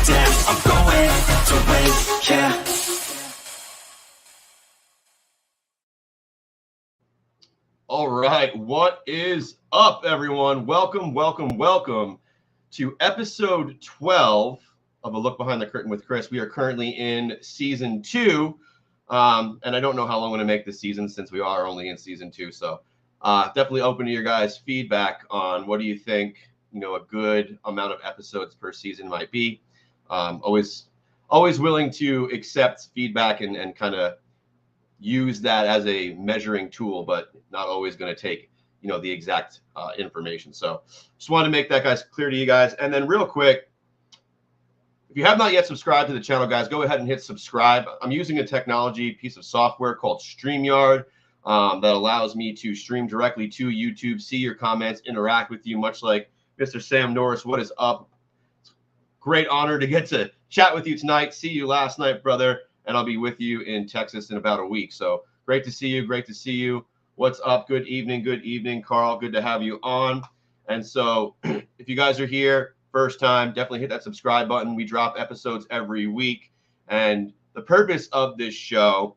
damn, I'm going to win, yeah. All right, what is up, everyone? Welcome to episode 12 of A Look Behind the Curtain with Chris. We are currently in season 2, and I don't know how long I'm going to make this season since we are only in season 2. So definitely open to your guys' feedback on what do you think, a good amount of episodes per season might be. Always willing to accept feedback and kind of use that as a measuring tool, but not always going to take, the exact information. So just wanted to make that, guys, clear to you guys. And then real quick, if you have not yet subscribed to the channel, guys, go ahead and hit subscribe. I'm using a technology piece of software called StreamYard that allows me to stream directly to YouTube, see your comments, interact with you, much like Mr. Sam Norris. What is up? Great honor to get to chat with you tonight. See you last night, brother. And I'll be with you in Texas in about a week. So great to see you. What's up? Good evening, Carl. Good to have you on. And so if you guys are here first time, definitely hit that subscribe button. We drop episodes every week. And the purpose of this show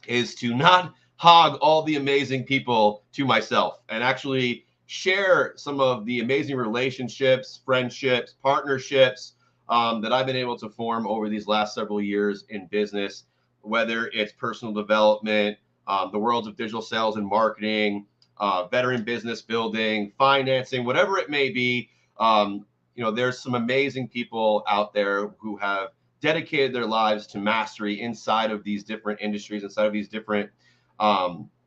is to not hog all the amazing people to myself and actually share some of the amazing relationships, friendships, partnerships that I've been able to form over these last several years in business, whether it's personal development, the worlds of digital sales and marketing, veteran business building, financing, whatever it may be. There's some amazing people out there who have dedicated their lives to mastery inside of these different industries, inside of these different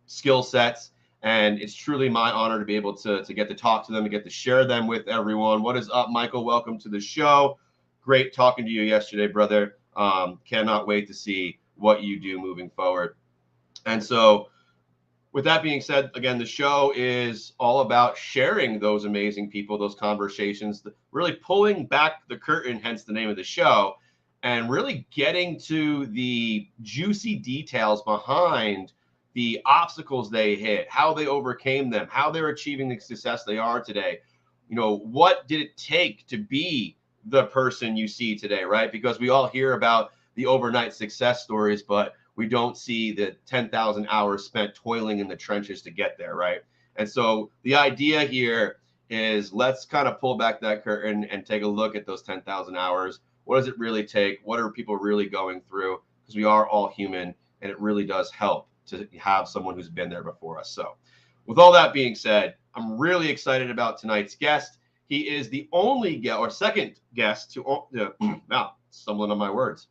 skill sets. And it's truly my honor to be able to get to talk to them and get to share them with everyone. What is up, Michael? Welcome to the show. Great talking to you yesterday, brother. Cannot wait to see what you do moving forward. And so with that being said, again, the show is all about sharing those amazing people, those conversations, really pulling back the curtain, hence the name of the show, and really getting to the juicy details behind the obstacles they hit, how they overcame them, how they're achieving the success they are today. What did it take to be the person you see today, right? Because we all hear about the overnight success stories, but we don't see the 10,000 hours spent toiling in the trenches to get there, right? And so the idea here is let's kind of pull back that curtain and take a look at those 10,000 hours. What does it really take? What are people really going through? Because we are all human, and it really does help to have someone who's been there before us. So with all that being said, I'm really excited about tonight's guest. He is the only guest or second guest to now stumbling on my words.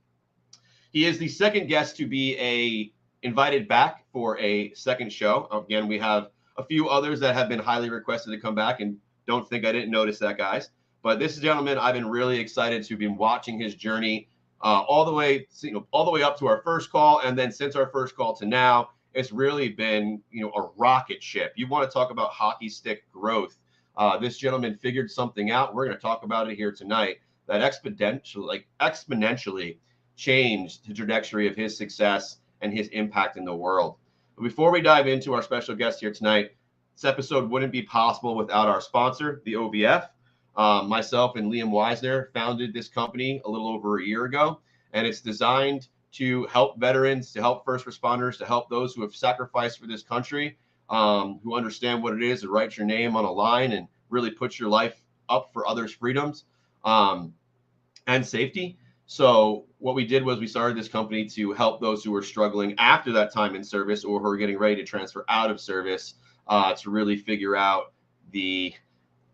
He is the second guest to be invited back for a second show. Again, we have a few others that have been highly requested to come back, and don't think I didn't notice that, guys. But this gentleman, I've been really excited to be watching his journey all the way up to our first call, and then since our first call to now, it's really been a rocket ship. You want to talk about hockey stick growth? This gentleman figured something out. We're going to talk about it here tonight that exponentially changed the trajectory of his success and his impact in the world. But before we dive into our special guest here tonight, this episode wouldn't be possible without our sponsor, the OVF. Myself and Liam Weisner founded this company a little over a year ago, and it's designed to help veterans, to help first responders, to help those who have sacrificed for this country, who understand what it is to write your name on a line and really put your life up for others' freedoms and safety. So what we did was we started this company to help those who were struggling after that time in service or who are getting ready to transfer out of service to really figure out the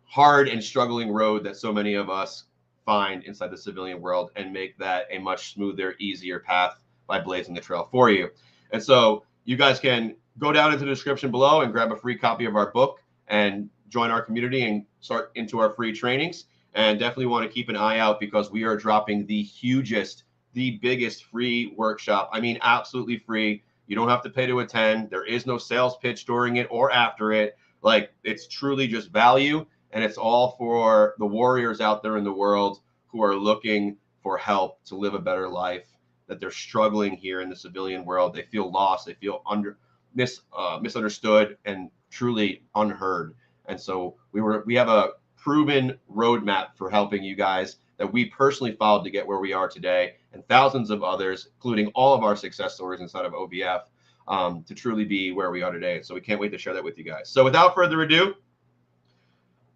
hard and struggling road that so many of us find inside the civilian world and make that a much smoother, easier path by blazing the trail for you. And so you guys can go down into the description below and grab a free copy of our book and join our community and start into our free trainings. And definitely want to keep an eye out because we are dropping the biggest free workshop. I mean, absolutely free. You don't have to pay to attend. There is no sales pitch during it or after it. Like, it's truly just value. And it's all for the warriors out there in the world who are looking for help to live a better life, that they're struggling here in the civilian world. They feel lost. They feel misunderstood and truly unheard. And so we have a proven roadmap for helping you guys that we personally followed to get where we are today, and thousands of others, including all of our success stories inside of OVF, to truly be where we are today. So we can't wait to share that with you guys. So without further ado,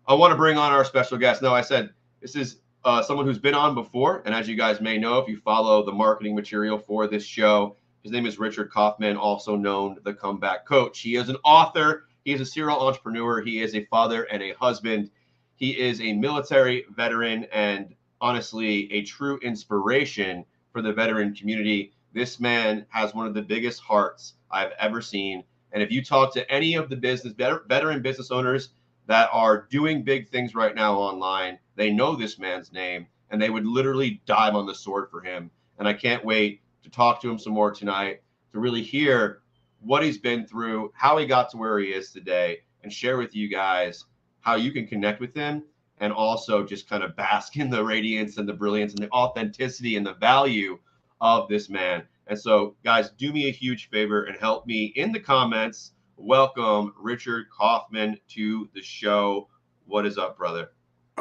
I want to bring on our special guest. No, I said this is someone who's been on before, and as you guys may know, if you follow the marketing material for this show, his name is Richard Kaufman, also known the Comeback Coach. He is an author. He is a serial entrepreneur. He is a father and a husband. He is a military veteran and honestly a true inspiration for the veteran community. This man has one of the biggest hearts I've ever seen. And if you talk to any of the veteran business owners that are doing big things right now online, they know this man's name and they would literally dive on the sword for him. And I can't wait to talk to him some more tonight, to really hear what he's been through, how he got to where he is today, and share with you guys how you can connect with him and also just kind of bask in the radiance and the brilliance and the authenticity and the value of this man. And so, guys, do me a huge favor and help me in the comments. Welcome Richard Kaufman to the show. What is up, brother?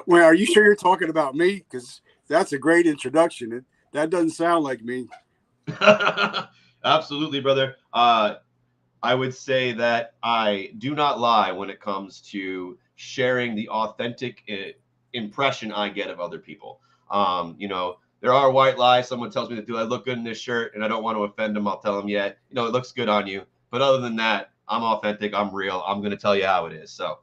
Well, are you sure you're talking about me? Because that's a great introduction. That doesn't sound like me. Absolutely, brother. I would say that I do not lie when it comes to sharing the authentic impression I get of other people. There are white lies. Someone tells me that, do I look good in this shirt? And I don't want to offend them. I'll tell them, yeah, it looks good on you. But other than that, I'm authentic. I'm real. I'm going to tell you how it is. So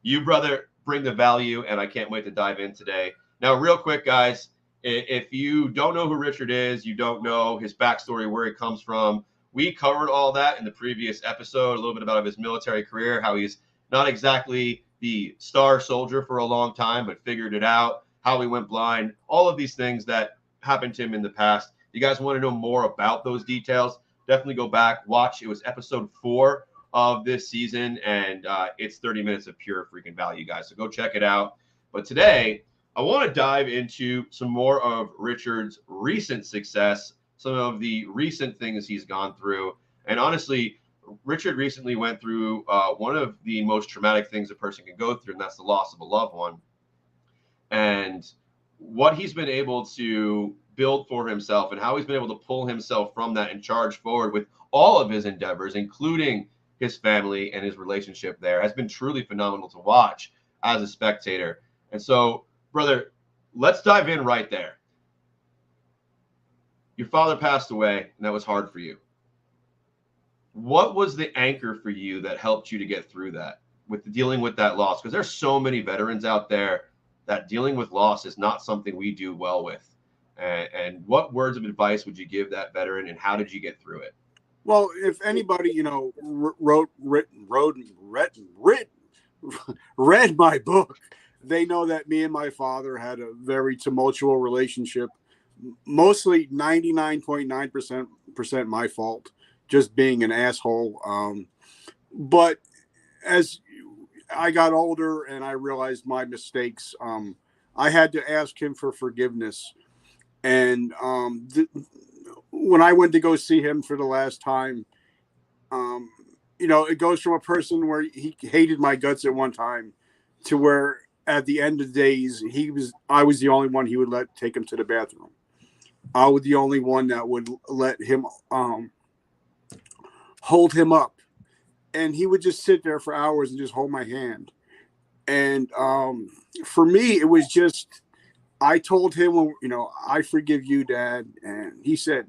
you, brother, bring the value, and I can't wait to dive in today. Now, real quick, guys, if you don't know who Richard is, you don't know his backstory, where he comes from, we covered all that in the previous episode, a little bit about his military career, how he's not exactly the star soldier for a long time, but figured it out, how he went blind, all of these things that happened to him in the past. You guys want to know more about those details? Definitely go back, watch. It was episode 4 of this season, and it's 30 minutes of pure freaking value, guys. So go check it out. But today, I want to dive into some more of Richard's recent success, some of the recent things he's gone through. And honestly, Richard recently went through one of the most traumatic things a person can go through, and that's the loss of a loved one. And what he's been able to build for himself and how he's been able to pull himself from that and charge forward with all of his endeavors, including his family and his relationship there, has been truly phenomenal to watch as a spectator. And so, brother, let's dive in right there. Your father passed away, and that was hard for you. What was the anchor for you that helped you to get through that, with dealing with that loss? Because there's so many veterans out there that dealing with loss is not something we do well with. And what words of advice would you give that veteran, and how did you get through it? Well, if anybody, read my book, they know that me and my father had a very tumultuous relationship. Mostly 99.9% my fault, just being an asshole. But as I got older and I realized my mistakes, I had to ask him for forgiveness. And when I went to go see him for the last time, it goes from a person where he hated my guts at one time to where at the end of the days, I was the only one he would take him to the bathroom. I was the only one that would let him hold him up. And he would just sit there for hours and just hold my hand. And for me, it was just, I told him, I forgive you, Dad. And he said,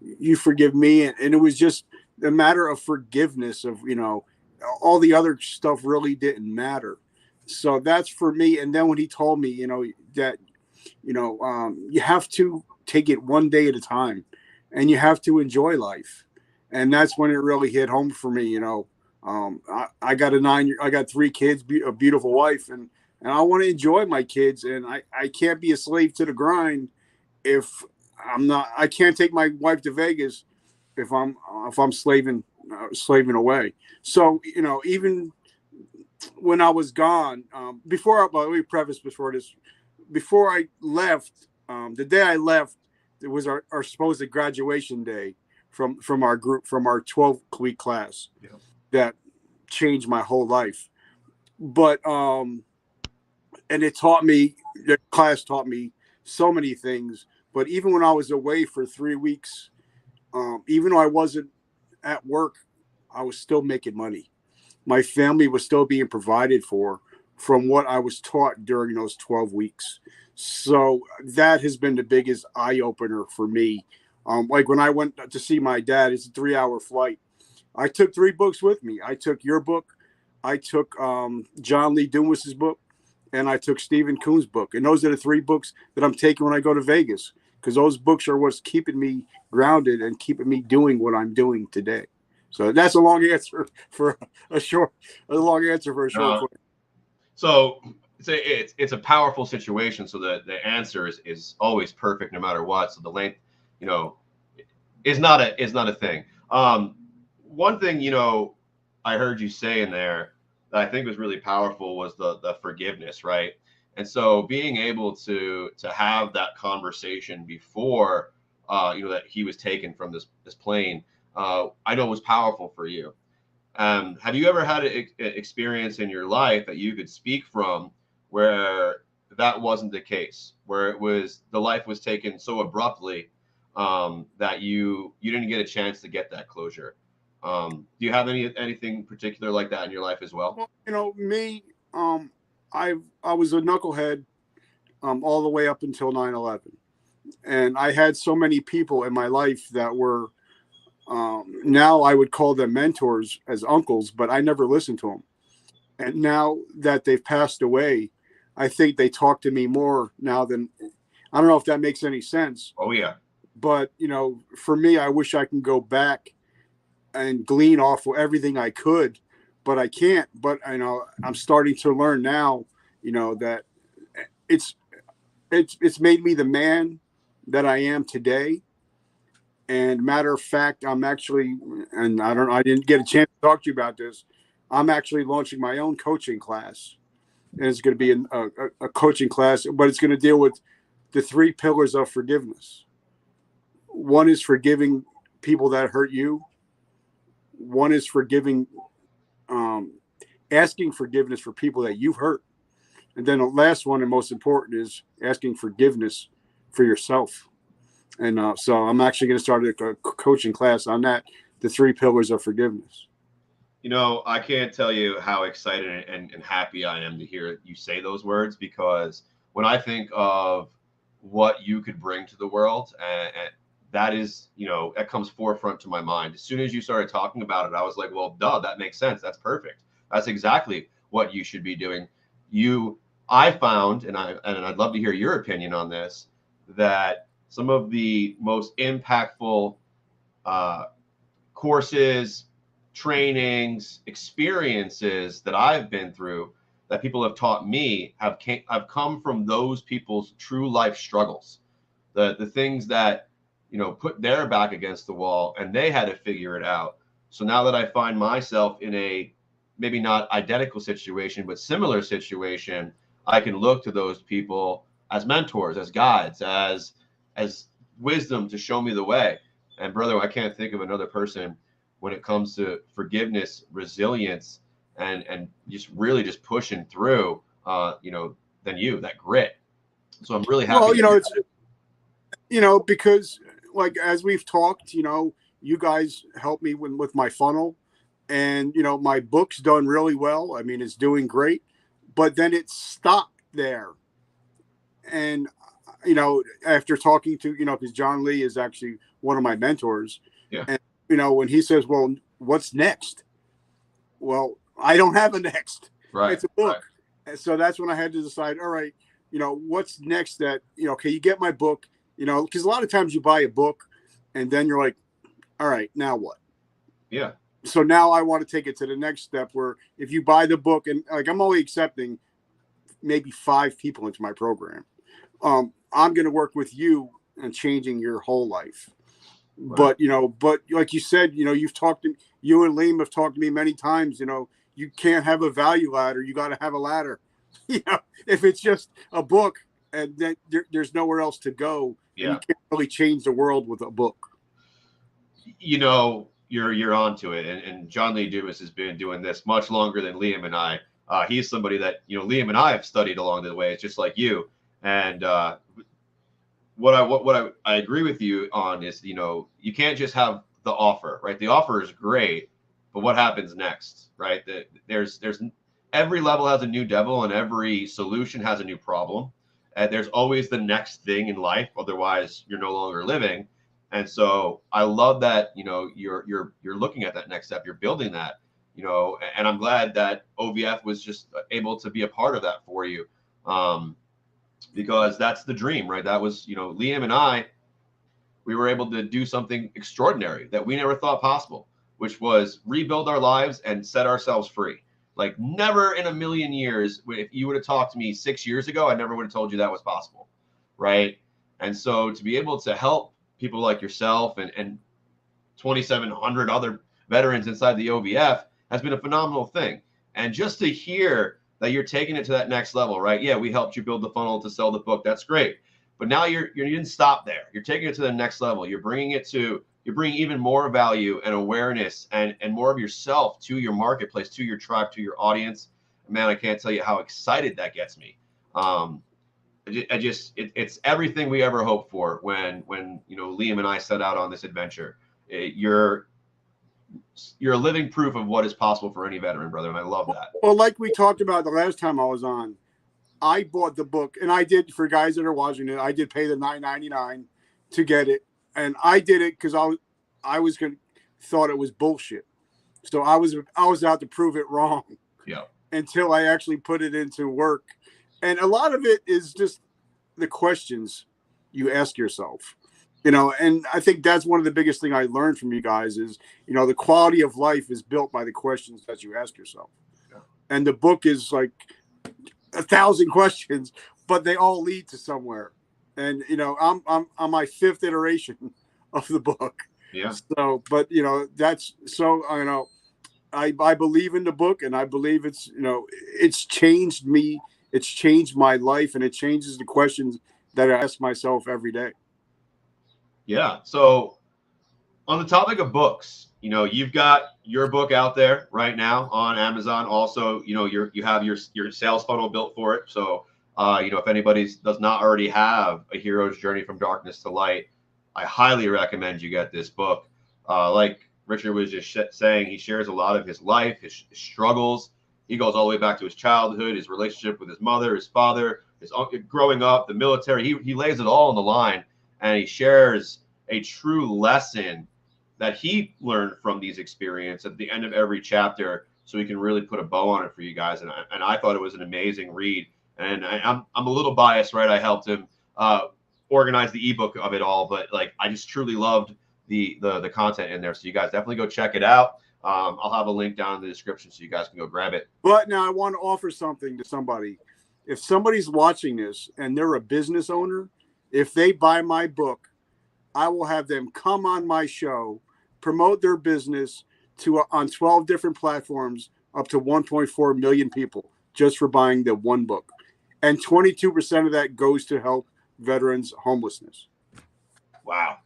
you forgive me. And it was just a matter of forgiveness of, all the other stuff really didn't matter. So that's for me. And then when he told me, that, you have to take it one day at a time and you have to enjoy life. And that's when it really hit home for me. I got 3 kids, a beautiful wife, and I want to enjoy my kids. And I can't be a slave to the grind if I can't take my wife to Vegas if I'm slaving away. So, even when I was gone, let me preface before I left, the day I left, it was our supposed graduation day from our group, from our 12-week class. Yeah. That changed my whole life. But and it taught me, the class taught me so many things. But even when I was away for 3 weeks, even though I wasn't at work, I was still making money. My family was still being provided for from what I was taught during those 12 weeks. So that has been the biggest eye opener for me. Like when I went to see my dad, it's a 3 hour flight. I took 3 books with me. I took your book, I took John Lee Dumas's book, and I took Stephen Kuhn's book. And those are the 3 books that I'm taking when I go to Vegas, because those books are what's keeping me grounded and keeping me doing what I'm doing today. So that's a long answer for a long answer for a short question. So it's a powerful situation. So the answer is always perfect no matter what. So the length, is not a thing. One thing, I heard you say in there that I think was really powerful was the forgiveness, right? And so being able to have that conversation before, that he was taken from this plane, I know was powerful for you. Have you ever had an experience in your life that you could speak from where that wasn't the case, where the life was taken so abruptly that you didn't get a chance to get that closure? Do you have anything particular like that in your life as well? Well, me, I was a knucklehead all the way up until 9/11, and I had so many people in my life that were now I would call them mentors as uncles, but I never listened to them. And now that they've passed away, I think they talk to me more now than, I don't know if that makes any sense. Oh yeah. But for me, I wish I can go back and glean off of everything I could, but I can't. But I'm starting to learn now, that it's made me the man that I am today. And matter of fact, I'm actually, and I didn't get a chance to talk to you about this. I'm actually launching my own coaching class, and it's going to be a coaching class, but it's going to deal with the 3 pillars of forgiveness. One is forgiving people that hurt you. One is asking forgiveness for people that you've hurt. And then the last one and most important is asking forgiveness for yourself. And so I'm actually going to start a coaching class on that, the 3 pillars of forgiveness. I can't tell you how excited and happy I am to hear you say those words, because when I think of what you could bring to the world, and that is, that comes forefront to my mind. As soon as you started talking about it, I was like, well, duh, that makes sense. That's perfect. That's exactly what you should be doing. I found, and I'd love to hear your opinion on this, that some of the most impactful courses, trainings, experiences that I've been through, that people have taught me, have come from those people's true life struggles, the things that put their back against the wall and they had to figure it out. So now that I find myself in a maybe not identical situation but similar situation, I can look to those people as mentors, as guides, as wisdom to show me the way. And brother, I can't think of another person when it comes to forgiveness, resilience, and just really just pushing through, than you, that grit. So I'm really happy. Well, it's because like as we've talked, you guys helped me with my funnel, and my book's done really well. I mean, it's doing great, but then it stopped there. And after talking to, because John Lee is actually one of my mentors. Yeah. And, when he says, well, what's next? Well, I don't have a next. Right. It's a book. Right. And so that's when I had to decide, all right, what's next that, okay, you get my book, because a lot of times you buy a book and then you're like, all right, now what? Yeah. So now I want to take it to the next step where if you buy the book, and like I'm only accepting maybe 5 people into my program. I'm going to work with you and changing your whole life. Right. But like you said, you've talked to you and Liam have talked to me many times. You can't have a value ladder. You got to have a ladder. If it's just a book and then there's nowhere else to go, yeah, and you can't really change the world with a book. You're onto it. And John Lee Dumas has been doing this much longer than Liam and I He's somebody that, you know, Liam and I have studied along the way. It's just like you. And what I agree with you on is, you know, you can't just have the offer, right? The offer is great, but what happens next, right? There's every level has a new devil, and every solution has a new problem. And there's always the next thing in life, otherwise you're no longer living. And so I love that, you know, you're looking at that next step, you're building that, you know, and I'm glad that OVF was just able to be a part of that for you. Because that's the dream, right? That was, you know, Liam and I, we were able to do something extraordinary that we never thought possible, which was rebuild our lives and set ourselves free. Like, never in a million years, if you would have talked to me 6 years ago, I never would have told you that was possible, right? And so to be able to help people like yourself and 2,700 other veterans inside the OVF has been a phenomenal thing. And just to hear that you're taking it to that next level, right? Yeah, we helped you build the funnel to sell the book. That's great. But now you didn't stop there. You're taking it to the next level. You're bringing even more value and awareness and more of yourself to your marketplace, to your tribe, to your audience. Man, I can't tell you how excited that gets me. It's everything we ever hoped for when you know, Liam and I set out on this adventure. You're a living proof of what is possible for any veteran, brother, and I love that. Well, like we talked about the last time I was on, I bought the book, and I did, for guys that are watching it, I did pay the $9.99 to get it, and I did it because I thought it was bullshit. So I was out to prove it wrong. Yeah. Until I actually put it into work, and a lot of it is just the questions you ask yourself. You know, and I think that's one of the biggest thing I learned from you guys is, you know, the quality of life is built by the questions that you ask yourself. Yeah. And the book is like 1,000 questions, but they all lead to somewhere. And, you know, I'm on my 5th iteration of the book. Yeah. So, but, you know, that's so, you know, I believe in the book, and I believe it's, you know, it's changed me. It's changed my life, and it changes the questions that I ask myself every day. Yeah. So on the topic of books, you know, you've got your book out there right now on Amazon. Also, you know, you have your sales funnel built for it. So, you know, if anybody does not already have A Hero's Journey from Darkness to Light, I highly recommend you get this book. Like Richard was just saying, he shares a lot of his life, his struggles. He goes all the way back to his childhood, his relationship with his mother, his father, his growing up, the military. He lays it all on the line. And he shares a true lesson that he learned from these experiences at the end of every chapter, so he can really put a bow on it for you guys. And I thought it was an amazing read. And I'm a little biased, right? I helped him organize the ebook of it all, but like, I just truly loved the content in there. So you guys definitely go check it out. I'll have a link down in the description so you guys can go grab it. But now I want to offer something to somebody. If somebody's watching this and they're a business owner, if they buy my book, I will have them come on my show, promote their business on 12 different platforms, up to 1.4 million people, just for buying the one book. And 22% of that goes to help veterans homelessness. Wow.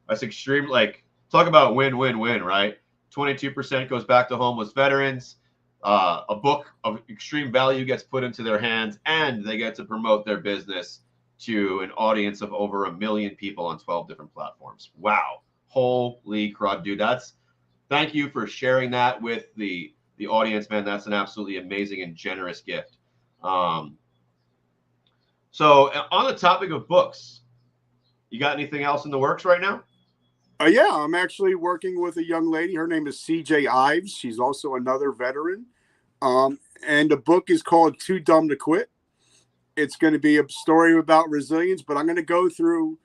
That's extreme. Like, talk about win-win-win, right? 22% goes back to homeless veterans. A book of extreme value gets put into their hands, and they get to promote their business to an audience of over 1 million people on 12 different platforms. Wow. Holy crud, dude. Thank you for sharing that with the audience, man. That's an absolutely amazing and generous gift. So on the topic of books, you got anything else in the works right now? Yeah, I'm actually working with a young lady. Her name is CJ Ives. She's also another veteran. And the book is called Too Dumb to Quit. It's going to be a story about resilience, but I'm going to go through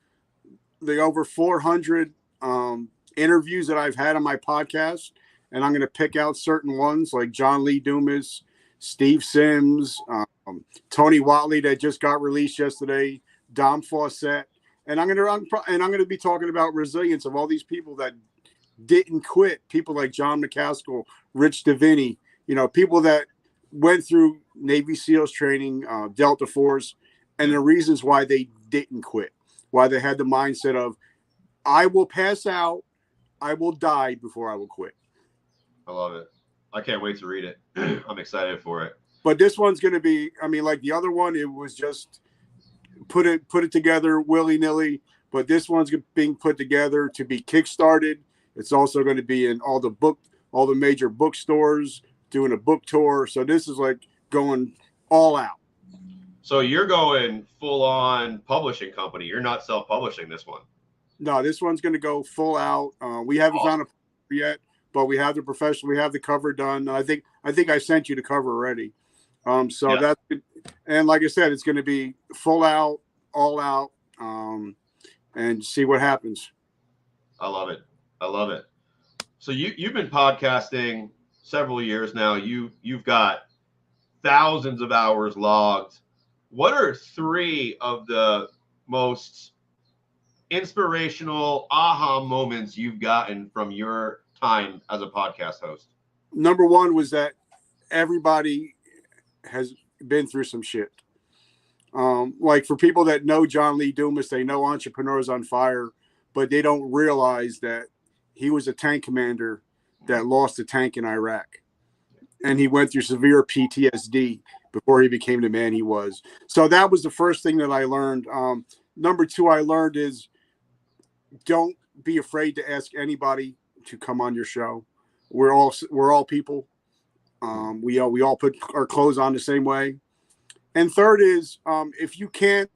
the over 400 interviews that I've had on my podcast, and I'm going to pick out certain ones like John Lee Dumas, Steve Sims, Tony Watley that just got released yesterday, Dom Fawcett, and I'm going to be talking about resilience of all these people that didn't quit. People like John McCaskill, Rich Deviney, you know, people that went through Navy SEALs training, Delta Force, and the reasons why they didn't quit, why they had the mindset of, I will pass out, I will die before I will quit. I love it. I can't wait to read it. I'm excited for it. But this one's going to be, I mean, like the other one, it was just put it together willy-nilly. But this one's being put together to be kickstarted. It's also going to be in all the major bookstores, doing a book tour. So this is like going all out. So you're going full on publishing company. You're not self-publishing this one. No, this one's going to go full out. We haven't found a yet, but we have the professional. We have the cover done. I think I sent you the cover already. So yeah. that's, and like I said, it's going to be full out, all out, and see what happens. I love it. I love it. So you've been podcasting several years now. You've got thousands of hours logged. What are 3 of the most inspirational aha moments you've gotten from your time as a podcast host? Number one was that everybody has been through some shit. Like for people that know John Lee Dumas, they know Entrepreneurs on Fire, but they don't realize that he was a tank commander that lost a tank in Iraq. And he went through severe PTSD before he became the man he was. So that was the first thing that I learned. Number 2 I learned is don't be afraid to ask anybody to come on your show. We're all people. We all put our clothes on the same way. And third is if you can't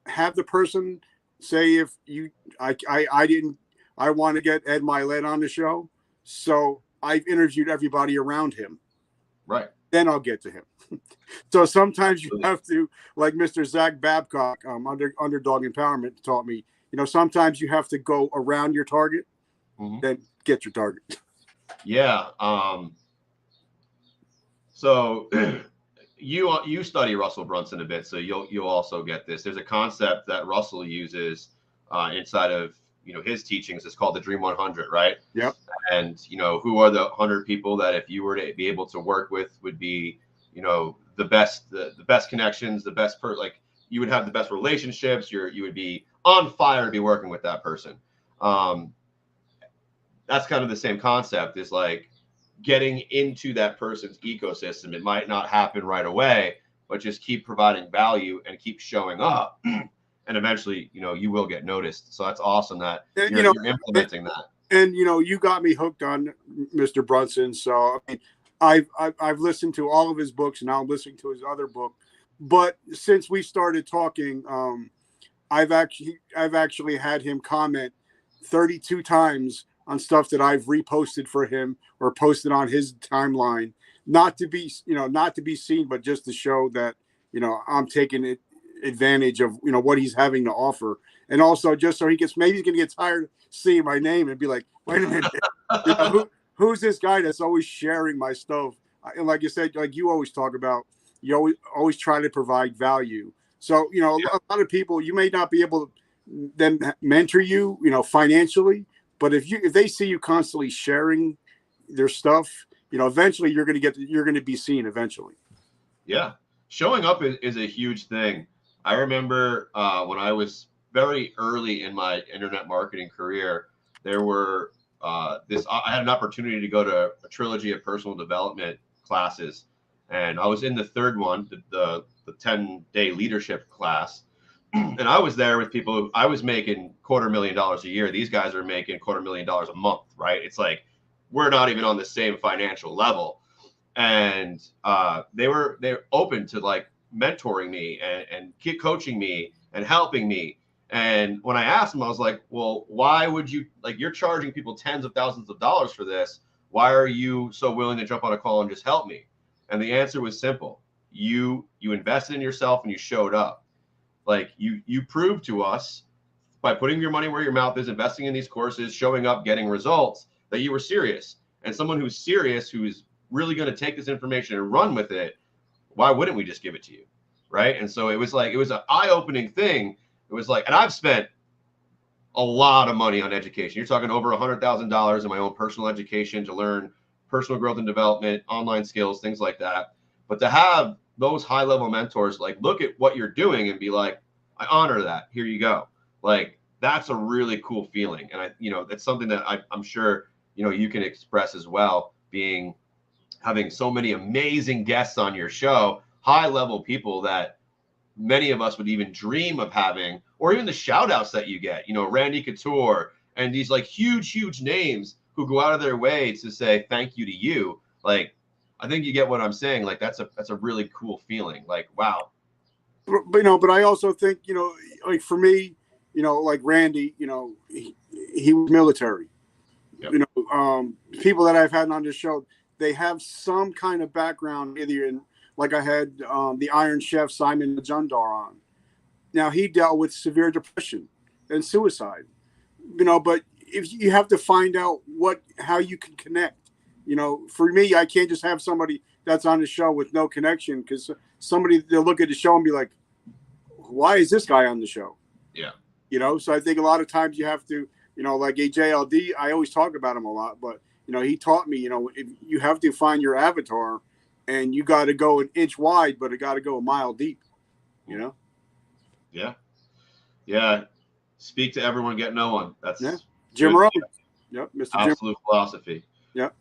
have the person say, if you I want to get Ed Milet on the show, so I've interviewed everybody around him. Right. Then I'll get to him. So sometimes you have to, like Mr. Zach Babcock, Underdog Empowerment taught me, sometimes you have to go around your target, then get your target. Yeah. So you study Russell Brunson a bit, so you'll also get this. There's a concept that Russell uses inside of his teachings. It's called the Dream 100, right? Yep. And who are the 100 people that if you were to be able to work with would be the best connections, the best like you would have the best relationships. You would be on fire to be working with that person. That's kind of the same concept. Is like getting into that person's ecosystem. It might not happen right away, but just keep providing value and keep showing up. And eventually, you will get noticed. So that's awesome that you're implementing that. And you got me hooked on Mr. Brunson. So I mean, I've listened to all of his books, and now I'm listening to his other book. But since we started talking, I've actually had him comment 32 times on stuff that I've reposted for him or posted on his timeline, not to be seen, but just to show that I'm taking advantage of what he's having to offer. And also just so maybe he's gonna get tired of seeing my name and be like, wait a minute, who's this guy that's always sharing my stuff? And like you said, like you always talk about, you always try to provide value. So a lot of people, you may not be able to then mentor you financially, but if they see you constantly sharing their stuff, eventually you're going to be seen eventually. Yeah, showing up is a huge thing. I remember when I was very early in my internet marketing career, there were I had an opportunity to go to a trilogy of personal development classes, and I was in the third one, the 10-day leadership class. And I was there with people who I was making $250,000 a year. These guys are making $250,000 a month, right? It's like we're not even on the same financial level. And they're open to like mentoring me and keep coaching me and helping me. And when I asked them, I was like, well, why would you, like, you're charging people tens of thousands of dollars for this. Why are you so willing to jump on a call and just help me? And the answer was simple. You invested in yourself and you showed up. Like you proved to us by putting your money where your mouth is, investing in these courses, showing up, getting results, that you were serious. And someone who's serious, who is really going to take this information and run with it, why wouldn't we just give it to you? Right. And so it was an eye-opening thing. It was like, and I've spent a lot of money on education. You're talking over $100,000 in my own personal education to learn personal growth and development, online skills, things like that. But to have those high-level mentors like look at what you're doing and be like, I honor that. Here you go. Like that's a really cool feeling. And that's something that I'm sure you can express as well, being having so many amazing guests on your show, high level people that many of us would even dream of having, or even the shout outs that you get, Randy Couture and these like huge names who go out of their way to say thank you to you. Like, I think you get what I'm saying. Like, that's a really cool feeling. Like, wow. But I also think, like for me, like Randy, he was military. Yep. People that I've had on this show, they have some kind of background, either in, like I had the Iron Chef Simon Majumdar on. Now, he dealt with severe depression and suicide, but if you have to find out how you can connect. For me, I can't just have somebody that's on the show with no connection, because they'll look at the show and be like, why is this guy on the show? Yeah. So I think a lot of times you have to, like a JLD, I always talk about him a lot, but, he taught me, if you have to find your avatar, and you got to go an inch wide, but it got to go a mile deep, Yeah. Yeah. Speak to everyone, get no one. That's Jim Rohn. Yep. Mr. Absolute philosophy. Yep.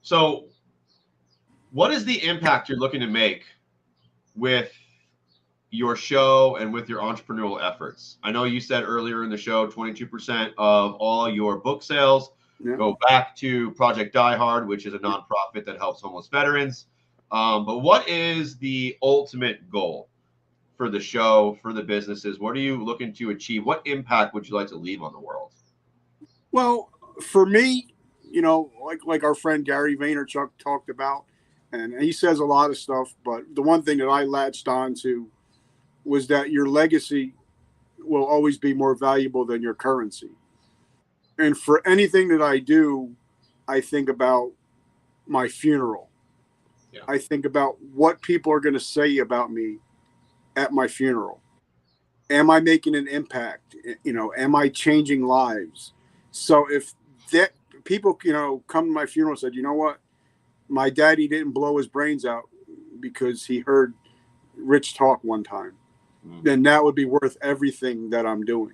So what is the impact you're looking to make with your show and with your entrepreneurial efforts? I know you said earlier in the show, 22% of all your book sales go back to Project Die Hard, which is a nonprofit that helps homeless veterans. But what is the ultimate goal for the show, for the businesses? What are you looking to achieve? What impact would you like to leave on the world? Well, for me, like our friend Gary Vaynerchuk talked about, and he says a lot of stuff, but the one thing that I latched on to was that your legacy will always be more valuable than your currency. And for anything that I do, I think about my funeral. Yeah. I think about what people are going to say about me at my funeral. Am I making an impact? Am I changing lives? So if that people, come to my funeral and said, you know what, my daddy didn't blow his brains out because he heard Rich talk one time, then that would be worth everything that I'm doing.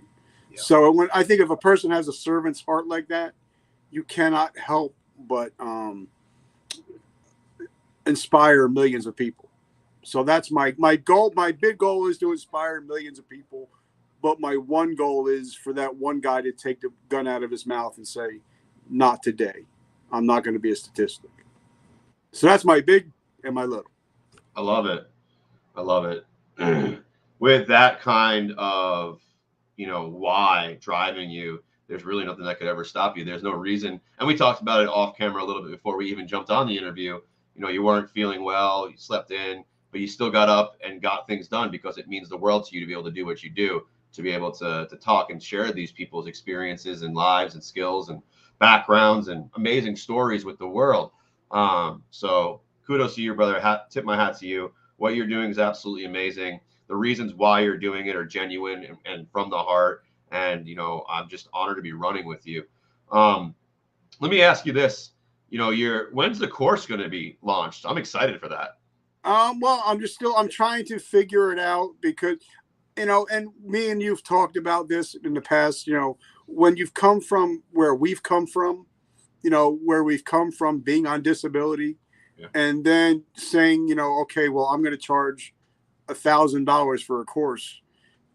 Yeah. So when I think if a person has a servant's heart like that, you cannot help but inspire millions of people. So that's my goal. My big goal is to inspire millions of people. But my one goal is for that one guy to take the gun out of his mouth and say, not today. I'm not going to be a statistic. So that's my big and my little. I love it. I love it. With that kind of, why driving you, there's really nothing that could ever stop you. There's no reason. And we talked about it off camera a little bit before we even jumped on the interview. You weren't feeling well, you slept in, but you still got up and got things done because it means the world to you to be able to do what you do, to be able to talk and share these people's experiences and lives and skills and backgrounds and amazing stories with the world. So kudos to you, brother. Tip my hat to you. What you're doing is absolutely amazing. The reasons why you're doing it are genuine and from the heart. And, I'm just honored to be running with you. Let me ask you this. When's the course going to be launched? I'm excited for that. Well, I'm trying to figure it out because, and me and you've talked about this in the past, when you've come from where we've come from, where we've come from being on disability, and then saying, okay, well, I'm going to charge $1,000 for a course.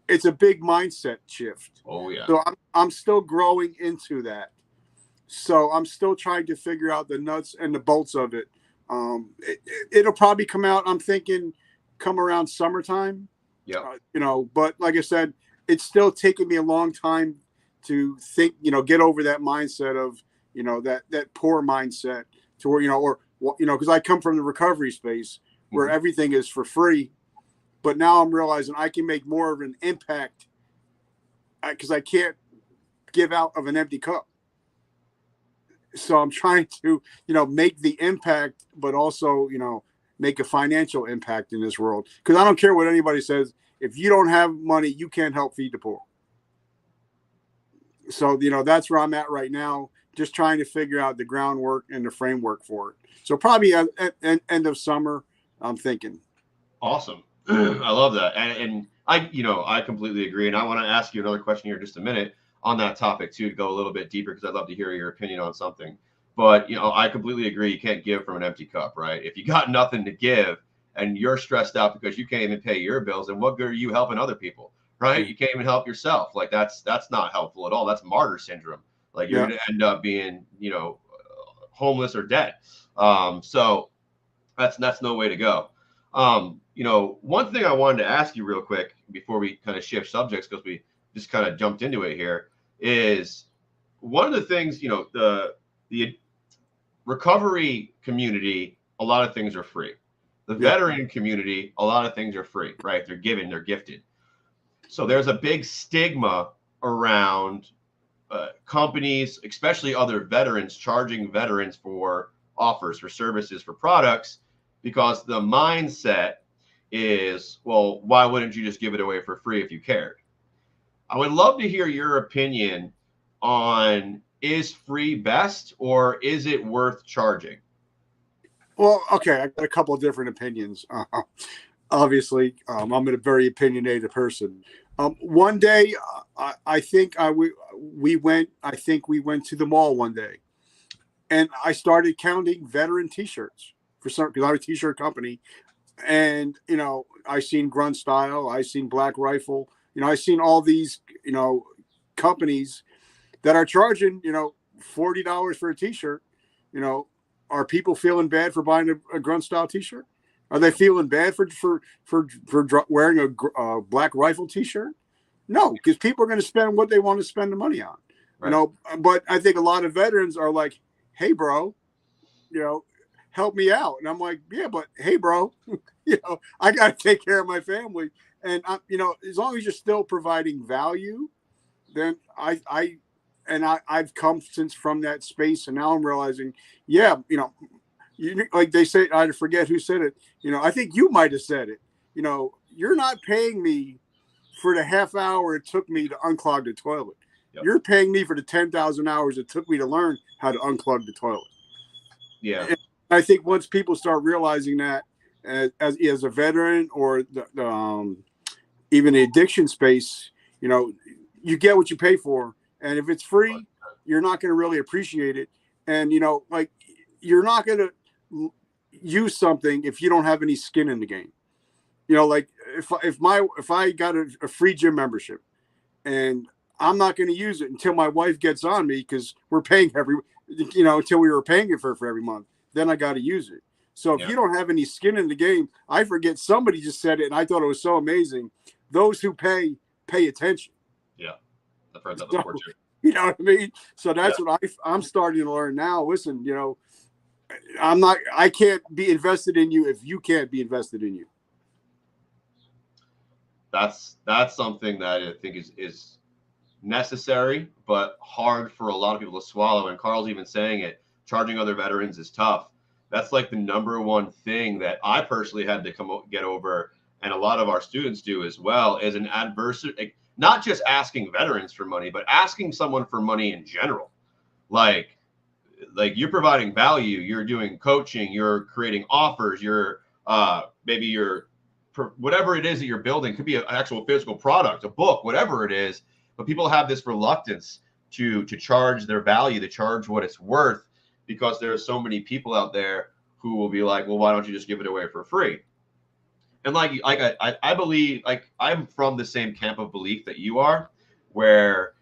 It's a big mindset shift. Oh yeah. So I'm still growing into that. So I'm still trying to figure out the nuts and the bolts of it. It'll probably come out, I'm thinking, come around summertime. Yeah. But like I said, it's still taking me a long time to think, get over that mindset of, that poor mindset to where, because I come from the recovery space where everything is for free. But now I'm realizing I can make more of an impact because I can't give out of an empty cup. So I'm trying to, make the impact, but also, make a financial impact in this world. Because I don't care what anybody says. If you don't have money, you can't help feed the poor. So, that's where I'm at right now. Just trying to figure out the groundwork and the framework for it. So probably at end of summer, I'm thinking. Awesome. I love that. And I completely agree. And I want to ask you another question here in just a minute on that topic too, to go a little bit deeper, because I'd love to hear your opinion on something. But, I completely agree. You can't give from an empty cup, right? If you got nothing to give and you're stressed out because you can't even pay your bills, and what good are you helping other people, right? Yeah. You can't even help yourself. Like that's not helpful at all. That's martyr syndrome. Like you're Yeah. going to end up being, homeless or dead. So that's no way to go. One thing I wanted to ask you real quick before we kind of shift subjects, because we just kind of jumped into it here, is one of the things, the recovery community, a lot of things are free. The veteran community, a lot of things are free, right? They're given, they're gifted. So there's a big stigma around companies, especially other veterans, charging veterans for offers, for services, for products, because the mindset is, well, why wouldn't you just give it away for free if you cared? I would love to hear your opinion on, is free best or is it worth charging? Well, okay, I got a couple of different opinions. Obviously, I'm a very opinionated person. One day, I think we went to the mall one day, and I started counting veteran T-shirts because I'm a T-shirt company, and I seen Grunt Style, I seen Black Rifle, I seen all these companies that are charging $40 for a T-shirt. Are people feeling bad for buying a Grunt Style T-shirt? Are they feeling bad for wearing a Black Rifle T-shirt? No, because people are going to spend what they want to spend the money on. Right. But I think a lot of veterans are like, "Hey, bro, help me out," and I'm like, "Yeah, but hey, bro, I got to take care of my family, and as long as you're still providing value, then I've come from that space, and now I'm realizing, yeah, like they say, I forget who said it. I think you might have said it. You're not paying me for the half hour it took me to unclog the toilet. Yep. You're paying me for the 10,000 hours it took me to learn how to unclog the toilet. Yeah. And I think once people start realizing that as a veteran or even the addiction space, you get what you pay for. And if it's free, you're not going to really appreciate it. And, like you're not going to use something if you don't have any skin in the game. Like if I got a free gym membership and I'm not going to use it until my wife gets on me because we're paying until we were paying it for every month, then I got to use it. So if you don't have any skin in the game, I forget somebody just said it and I thought it was so amazing. Those who pay attention. Yeah. I've heard that before too. You know what I mean? So that's what I'm starting to learn now. Listen, I can't be invested in you if you can't be invested in you. That's something that I think is necessary, but hard for a lot of people to swallow. And Carl's even saying it, charging other veterans is tough. That's like the number one thing that I personally had to get over, and a lot of our students do as well, is an adversity, not just asking veterans for money, but asking someone for money in general. Like you're providing value, you're doing coaching, you're creating offers, you're maybe you're whatever it is that you're building, could be an actual physical product, a book, whatever it is. But people have this reluctance to charge their value, to charge what it's worth, because there are so many people out there who will be like, well, why don't you just give it away for free? And I believe, like, I'm from the same camp of belief that you are, where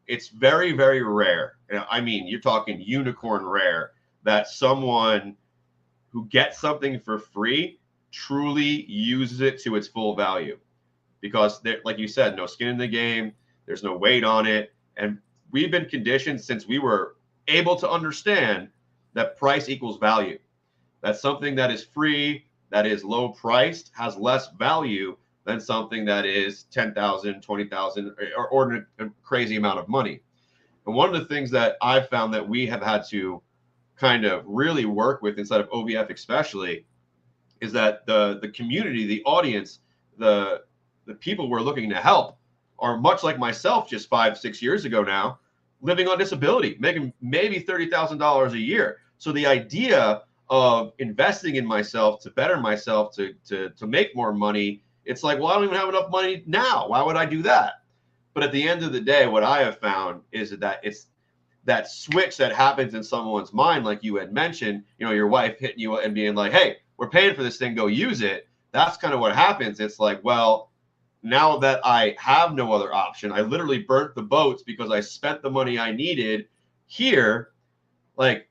it's very, very rare. I mean, you're talking unicorn rare that someone who gets something for free truly uses it to its full value, because like you said, no skin in the game, there's no weight on it. And we've been conditioned since we were able to understand that price equals value. That something that is free, that is low priced, has less value than something that is 10,000, 20,000, or a crazy amount of money. And one of the things that I've found that we have had to kind of really work with inside of OVF especially is that the community, the audience, the people we're looking to help are much like myself just 5-6 years ago now, living on disability, making maybe $30,000 a year. So the idea of investing in myself to better myself, to make more money, it's like, well, I don't even have enough money now. Why would I do that? But at the end of the day, what I have found is that that switch that happens in someone's mind, like you had mentioned, your wife hitting you and being like, hey, we're paying for this thing, go use it. That's kind of what happens. It's like, well, now that I have no other option, I literally burnt the boats because I spent the money I needed here. Like,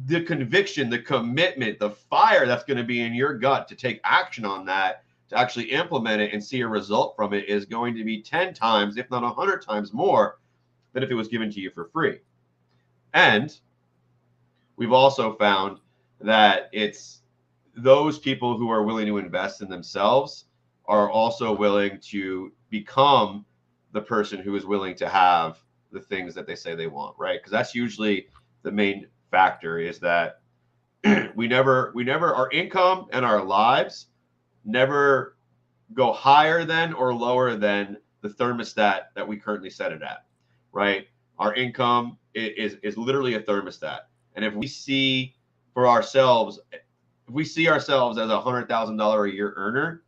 the conviction, the commitment, the fire that's going to be in your gut to take action on that, to actually implement it and see a result from it, is going to be 10 times, if not 100 times more than if it was given to you for free. And we've also found that it's those people who are willing to invest in themselves are also willing to become the person who is willing to have the things that they say they want, right? Because that's usually the main factor, is that we never our income and our lives never go higher than or lower than the thermostat that we currently set it at, right? Our income is literally a thermostat. And if we see ourselves as $100,000 a year earner,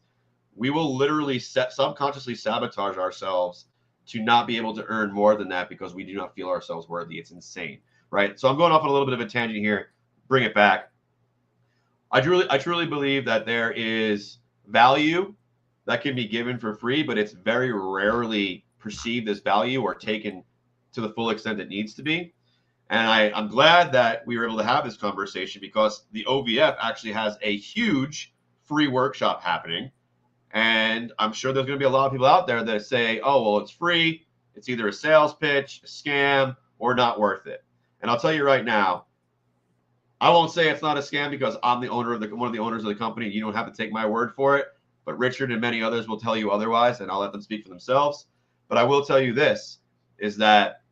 we will literally subconsciously sabotage ourselves to not be able to earn more than that because we do not feel ourselves worthy. It's insane, right? So I'm going off on a little bit of a tangent here. Bring it back. I truly believe that there is value that can be given for free, but it's very rarely perceived as value or taken to the full extent it needs to be. And I'm glad that we were able to have this conversation, because the OVF actually has a huge free workshop happening. And I'm sure there's going to be a lot of people out there that say, oh, well, it's free. It's either a sales pitch, a scam, or not worth it. And I'll tell you right now, I won't say it's not a scam because I'm the owner of one of the owners of the company. You don't have to take my word for it. But Richard and many others will tell you otherwise, and I'll let them speak for themselves. But I will tell you this, is that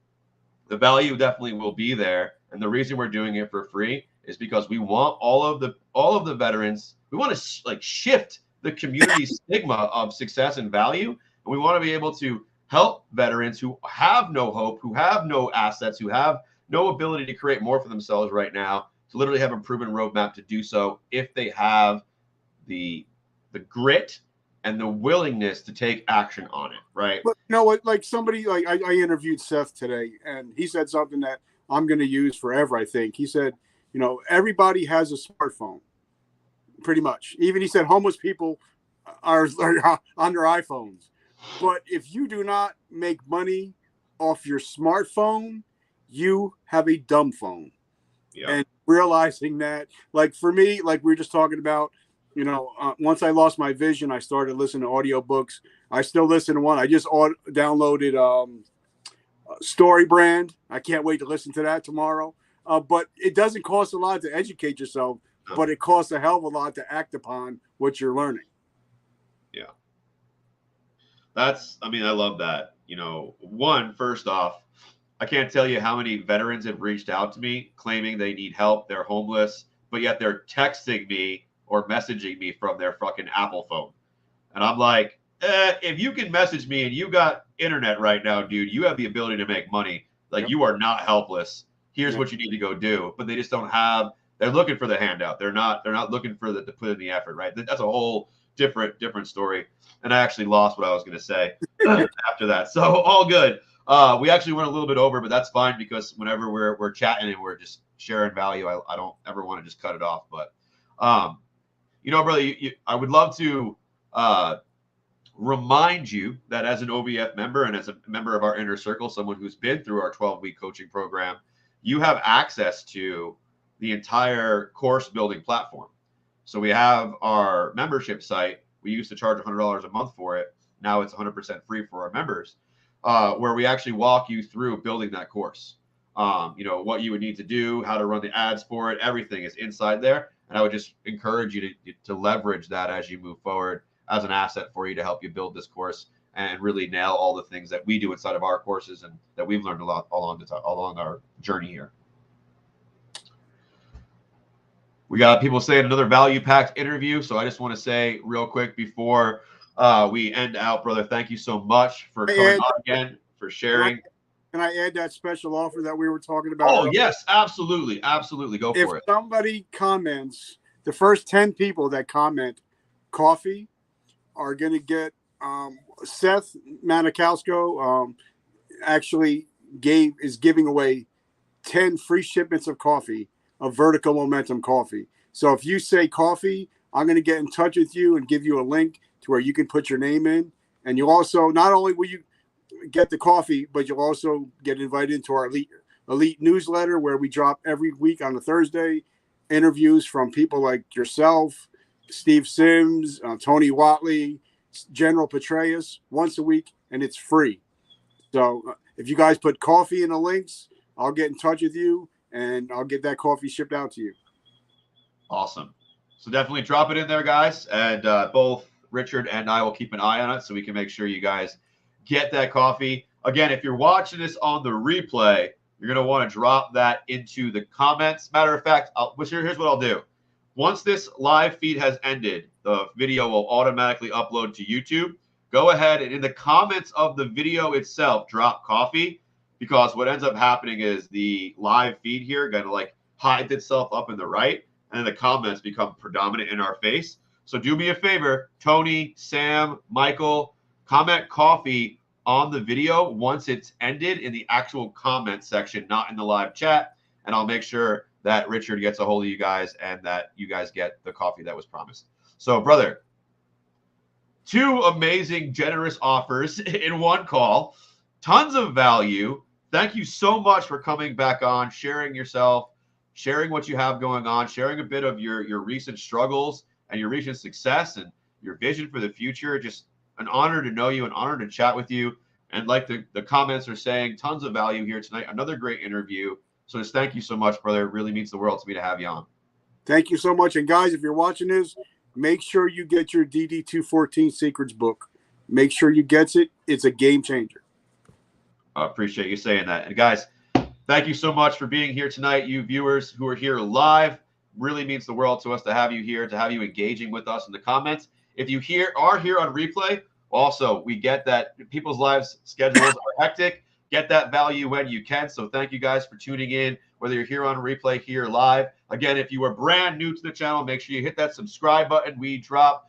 the value definitely will be there. And the reason we're doing it for free is because we want all of the veterans. We want to shift the community stigma of success and value. And we want to be able to help veterans who have no hope, who have no assets, who have no ability to create more for themselves right now, to literally have a proven roadmap to do so if they have the grit and the willingness to take action on it, right? But you know what? Like somebody, like I interviewed Seth today, and he said something that I'm going to use forever. I think he said, everybody has a smartphone, pretty much. Even he said homeless people are on their iPhones. But if you do not make money off your smartphone, you have a dumb phone. Yeah. And realizing that, like for me, like we were just talking about, once I lost my vision, I started listening to audiobooks. I still listen to one. I just downloaded Story Brand. I can't wait to listen to that tomorrow. But it doesn't cost a lot to educate yourself, but it costs a hell of a lot to act upon what you're learning. Yeah. I love that. First off, I can't tell you how many veterans have reached out to me claiming they need help, they're homeless, but yet they're texting me or messaging me from their fucking Apple phone. And I'm like, if you can message me and you got internet right now, dude, you have the ability to make money. Like, you are not helpless. Here's what you need to go do. But they just don't have, they're looking for the handout. They're not looking for to put in the effort, right? That's a whole different story. And I actually lost what I was going to say after that. So all good. We actually went a little bit over, but that's fine, because whenever we're chatting and we're just sharing value, I don't ever want to just cut it off. But, brother, I would love to remind you that as an OVF member and as a member of our inner circle, someone who's been through our 12-week coaching program, you have access to the entire course building platform. So we have our membership site. We used to charge $100 a month for it. Now it's 100% free for our members, where we actually walk you through building that course. What you would need to do, how to run the ads for it, everything is inside there. And I would just encourage you to leverage that as you move forward as an asset for you to help you build this course and really nail all the things that we do inside of our courses and that we've learned a lot along our journey here. We got people saying another value-packed interview. So I just want to say real quick before we end out, brother, thank you so much for coming on again, for sharing. Can I add that special offer that we were talking about? Oh, yes, absolutely. Absolutely. Go for it. If somebody comments, the first 10 people that comment coffee are going to get Seth Manikowsko actually is giving away 10 free shipments of coffee, of Vertical Momentum coffee. So if you say coffee, I'm going to get in touch with you and give you a link to where you can put your name in. And you also, not only will you get the coffee, but you'll also get invited into our elite newsletter where we drop every week on a Thursday interviews from people like yourself, Steve Sims, Tony Watley, General Petraeus once a week, and it's free. So if you guys put coffee in the links, I'll get in touch with you and I'll get that coffee shipped out to you. Awesome. So definitely drop it in there, guys. And both Richard and I will keep an eye on it so we can make sure you guys get that coffee. Again, if you're watching this on the replay, you're going to want to drop that into the comments. Matter of fact, here's what I'll do. Once this live feed has ended, the video will automatically upload to YouTube. Go ahead and in the comments of the video itself, drop coffee, because what ends up happening is the live feed here kind of like hides itself up in the right, and then the comments become predominant in our face. So do me a favor, Tony, Sam, Michael, comment coffee on the video once it's ended in the actual comment section, not in the live chat. And I'll make sure that Richard gets a hold of you guys and that you guys get the coffee that was promised. So, brother, 2 amazing, generous offers in one call. Tons of value. Thank you so much for coming back on, sharing yourself, sharing what you have going on, sharing a bit of your recent struggles and your recent success and your vision for the future. Just an honor to know you, an honor to chat with you. And like the comments are saying, tons of value here tonight. Another great interview. So just thank you so much, brother. It really means the world to me to have you on. Thank you so much. And guys, if you're watching this, make sure you get your DD214 Secrets book. Make sure you get it. It's a game changer. I appreciate you saying that. And guys, thank you so much for being here tonight. You viewers who are here live, really means the world to us to have you here, to have you engaging with us in the comments. If you are here on replay, also, we get that people's lives schedules are hectic. Get that value when you can. So thank you guys for tuning in, whether you're here on replay, here live. Again, if you are brand new to the channel, make sure you hit that subscribe button. We drop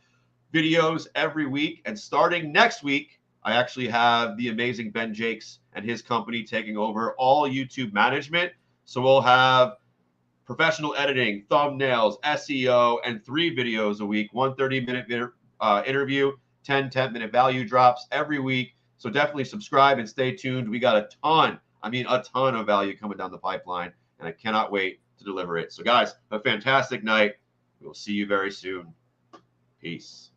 videos every week. And starting next week, I actually have the amazing Ben Jakes and his company taking over all YouTube management. So we'll have professional editing, thumbnails, SEO, and 3 videos a week, 1 30-minute interview, 10 10-minute value drops every week. So definitely subscribe and stay tuned. We got a ton of value coming down the pipeline, and I cannot wait to deliver it. So guys, a fantastic night. We'll see you very soon. Peace.